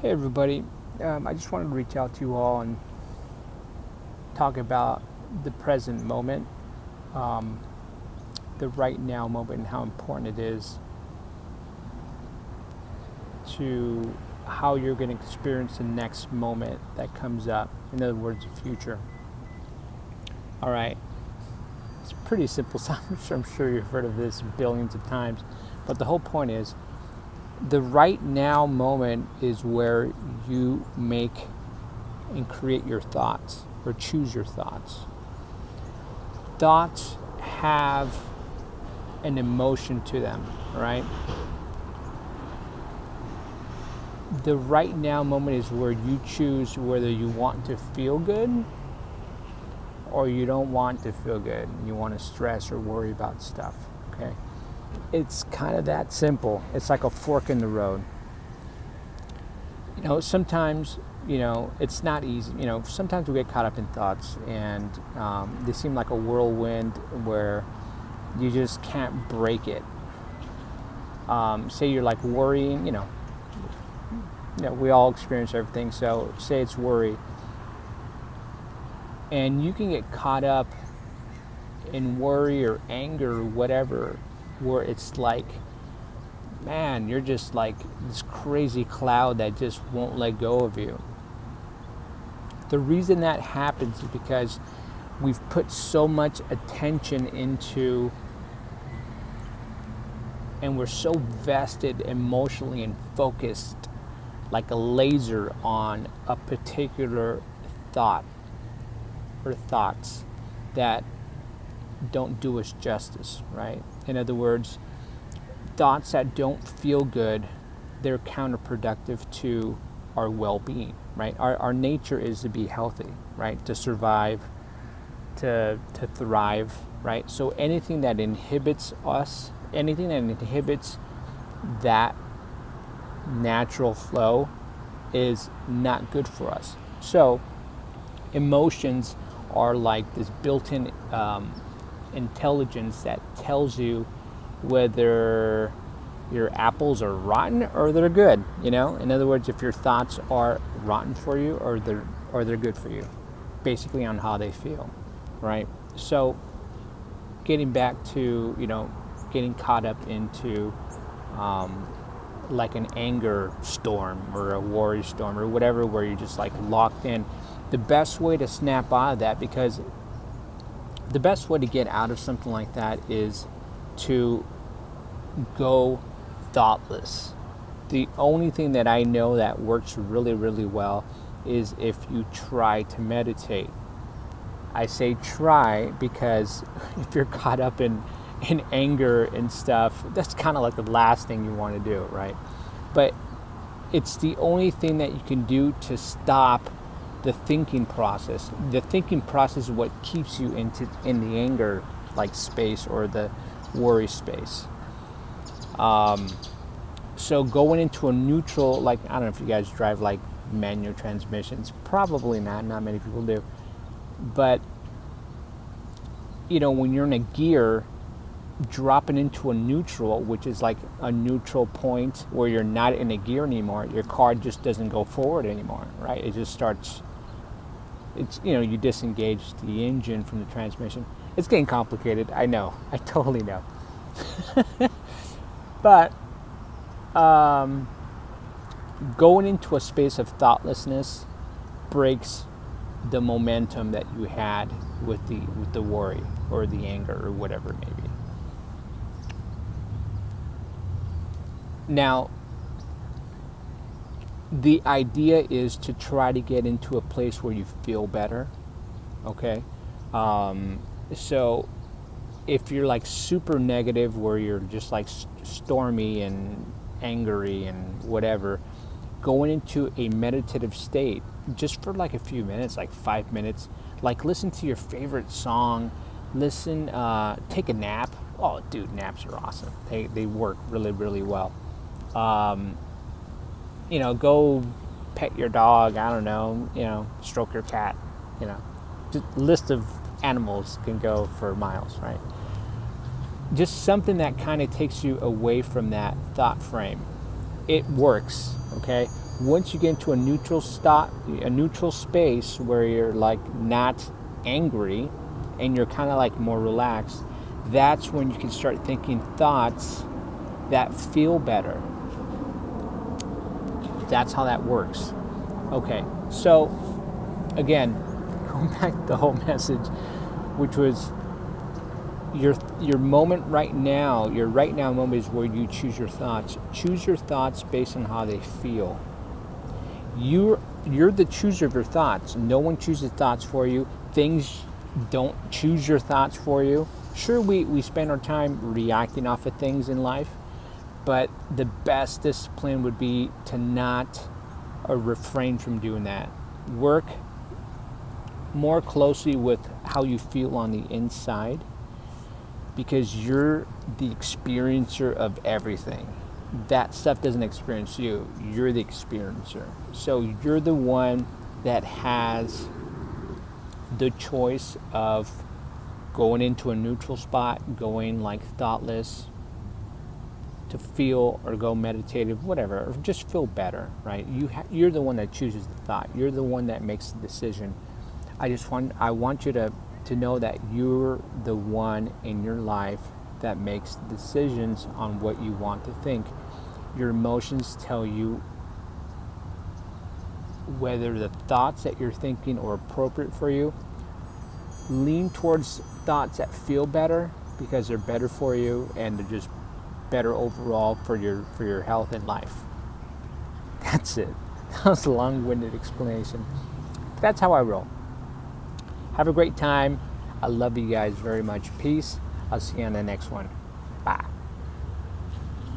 Hey everybody, I just wanted to reach out to you all and talk about the present moment, um, the right now moment, and how important it is to how you're going to experience the next moment that comes up. In other words, the future. All right, it's pretty simple. I'm sure you've heard of this billions of times, but the whole point is the right now moment is where you make and create your thoughts or choose your thoughts. Thoughts have an emotion to them, right? The right now moment is where you choose whether you want to feel good or you don't want to feel good. You want to stress or worry about stuff, okay? It's kind of that simple. It's like a fork in the road. Sometimes, it's not easy. Sometimes we get caught up in thoughts and they seem like a whirlwind where you just can't break it. Say you're like worrying, we all experience everything. So say it's worry. And you can get caught up in worry or anger or whatever, where it's like, man, you're just like this crazy cloud that just won't let go of you. The reason that happens is because we've put so much attention into, and we're so vested emotionally and focused like a laser on a particular thought or thoughts that don't do us justice, right? In other words, thoughts that don't feel good, they're counterproductive to our well-being, right? Our nature is to be healthy, right? To survive, to thrive, right? So anything that inhibits us, anything that inhibits that natural flow is not good for us. So emotions are like this built-in intelligence that tells you whether your apples are rotten or they're good. In other words, if your thoughts are rotten for you or they're good for you, basically on how they feel, right? So getting back to getting caught up into like an anger storm or a worry storm or whatever, where you're just like locked in. The best way to snap out of that, because the best way to get out of something like that is to go thoughtless. The only thing that I know that works really, really well is if you try to meditate. I say try because if you're caught up in anger and stuff, that's kind of like the last thing you want to do, right? But it's the only thing that you can do to stop the thinking process. The thinking process is what keeps you in the anger like space or the worry space. So going into a neutral, like, I don't know if you guys drive like manual transmissions, probably not many people do, but when you're in a gear, dropping into a neutral, which is like a neutral point where you're not in a gear anymore, your car just doesn't go forward anymore, right? It just starts, you disengage the engine from the transmission. It's getting complicated, I know, I totally know. But going into a space of thoughtlessness breaks the momentum that you had with the worry or the anger or whatever it may be. Now, the idea is to try to get into a place where you feel better, okay? So if you're like super negative, where you're just like stormy and angry and whatever, going into a meditative state just for like a few minutes, like 5 minutes, like listen to your favorite song, take a nap. Oh, dude, naps are awesome. They work really, really well. Go pet your dog, I don't know, stroke your cat, just list of animals can go for miles, right? Just something that kind of takes you away from that thought frame. it works, okay? Once you get into a neutral space where you're like not angry and you're kind of like more relaxed, that's when you can start thinking thoughts that feel better. That's how that works. Okay, so again, going back to the whole message, which was your moment right now, your right now moment is where you choose your thoughts. Choose your thoughts based on how they feel. You're the chooser of your thoughts. No one chooses thoughts for you. Things don't choose your thoughts for you. Sure, we spend our time reacting off of things in life, but the best discipline would be to not or refrain from doing that. Work more closely with how you feel on the inside, because you're the experiencer of everything. That stuff doesn't experience you. You're the experiencer. So you're the one that has the choice of going into a neutral spot, going like thoughtless to feel, or go meditative, whatever, or just feel better, right? You're the one that chooses the thought. You're the one that makes the decision. I want you to know that you're the one in your life that makes decisions on what you want to think. Your emotions tell you whether the thoughts that you're thinking are appropriate for you. Lean towards thoughts that feel better because they're better for you and they're just better overall for your health and life. That's it. That was a long-winded explanation. That's how I roll. Have a great time. I love you guys very much. Peace. I'll see you on the next one.